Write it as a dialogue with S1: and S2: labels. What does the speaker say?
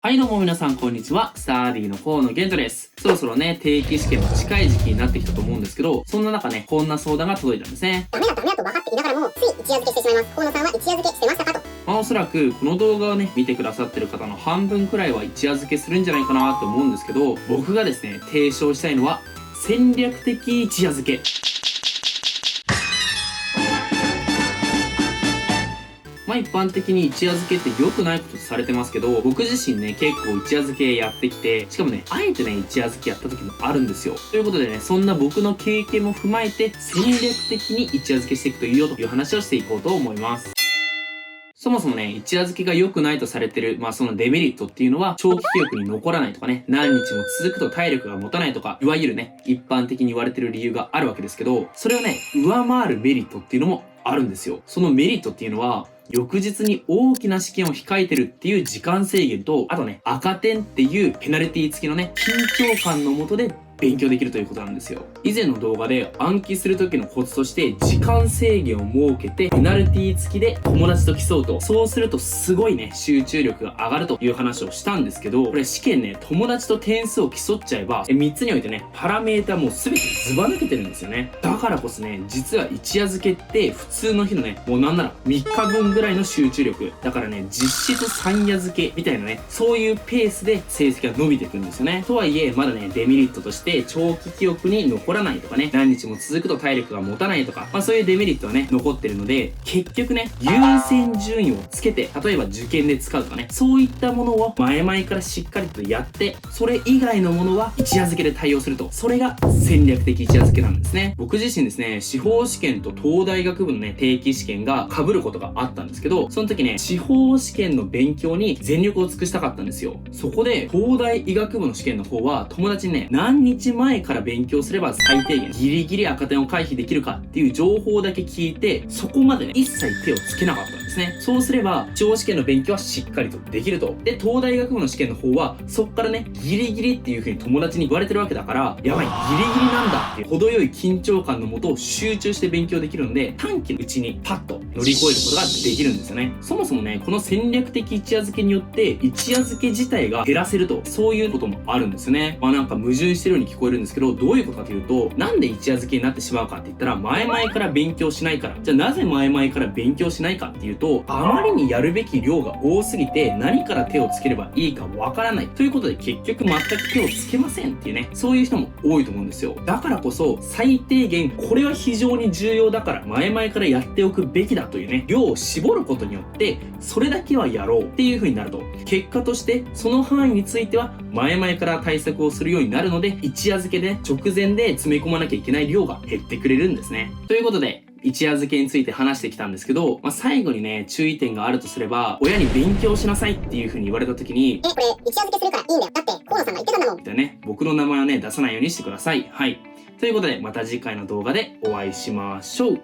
S1: はいどうも皆さんこんにちは。スターディの河野玄斗です。そろそろね、定期試験も近い時期になってきたと思うんですけど、そんな中ね、こんな相談が届いたんですね。
S2: ダメだと分かっていながらも、つい一夜漬けしてしまいます。河野さんは一夜漬けしてましたかと。
S1: おそらくこの動画をね、見てくださってる方の半分くらいは一夜漬けするんじゃないかなと思うんですけど、僕がですね、提唱したいのは、戦略的一夜漬け。一般的に一夜漬けって良くないこととされてますけど、僕自身ね、結構一夜漬けやってきて、しかもね、あえてね、一夜漬けやった時もあるんですよ。ということでね、そんな僕の経験も踏まえて、戦略的に一夜漬けしていくといいよという話をしていこうと思います。そもそもね、一夜漬けが良くないとされてる、そのデメリットっていうのは、長期記憶に残らないとかね、何日も続くと体力が持たないとか、いわゆるね、一般的に言われてる理由があるわけですけど、それをね、上回るメリットっていうのもあるんですよ。そのメリットっていうのは、翌日に大きな試験を控えてるっていう時間制限と、あとね、赤点っていうペナルティ付きのね、緊張感のもとで勉強できるということなんですよ。以前の動画で暗記する時のコツとして時間制限を設けてペナルティ付きで友達と競うと、そうするとすごいね集中力が上がるという話をしたんですけど、これ試験ね友達と点数を競っちゃえば3つにおいてねパラメータもう全てズバ抜けてるんですよね。だからこそね実は一夜漬けって普通の日のねもうなんなら3日分ぐらいの集中力だからね、実質3夜漬けみたいなねそういうペースで成績が伸びていくんですよね。とはいえまだねデメリットとして長期記憶に残らないとかね、何日も続くと体力が持たないとか、そういうデメリットはね残ってるので、結局ね優先順位をつけて、例えば受験で使うとかね、そういったものを前々からしっかりとやって、それ以外のものは一夜漬けで対応すると、それが戦略的一夜漬けなんですね。僕自身ですね、司法試験と東大学部のね定期試験が被ることがあったんですけど、その時ね司法試験の勉強に全力を尽くしたかったんですよ。そこで東大医学部の試験の方は友達にね、何日前から勉強すれば最低限ギリギリ赤点を回避できるかっていう情報だけ聞いて、そこまでね一切手をつけなかったんですね。そうすれば司法試験の勉強はしっかりとできると。で東大学部の試験の方はそっからねギリギリっていう風に友達に言われてるわけだから、やばいギリギリなんだっていう程よい緊張感のもと集中して勉強できるので、短期のうちにパッと乗り越えることができるんですよね。そもそもねこの戦略的一夜漬けによって一夜漬け自体が減らせると、そういうこともあるんですよね。なんか矛盾してるように聞こえるんですけど、どういうことかというと、なんで一夜漬けになってしまうかって言ったら、前々から勉強しないから。じゃあなぜ前々から勉強しないかっていうと、あまりにやるべき量が多すぎて何から手をつければいいかわからないということで、結局全く手をつけませんっていうね、そういう人も多いと思うんですよ。だからこそ最低限これは非常に重要だから前々からやっておくべきだというね、量を絞ることによってそれだけはやろうっていう風になると、結果としてその範囲については前々から対策をするようになるので、一夜漬けで直前で詰め込まなきゃいけない量が減ってくれるんですね。ということで一夜漬けについて話してきたんですけど、最後にね注意点があるとすれば、親に勉強しなさいっていう風に言われた時に、
S2: これ一夜漬けするからいいんだよ、だって河野さんが言ってたんだもん
S1: みたいなね、僕の名前はね出さないようにしてください。はい、ということでまた次回の動画でお会いしましょう。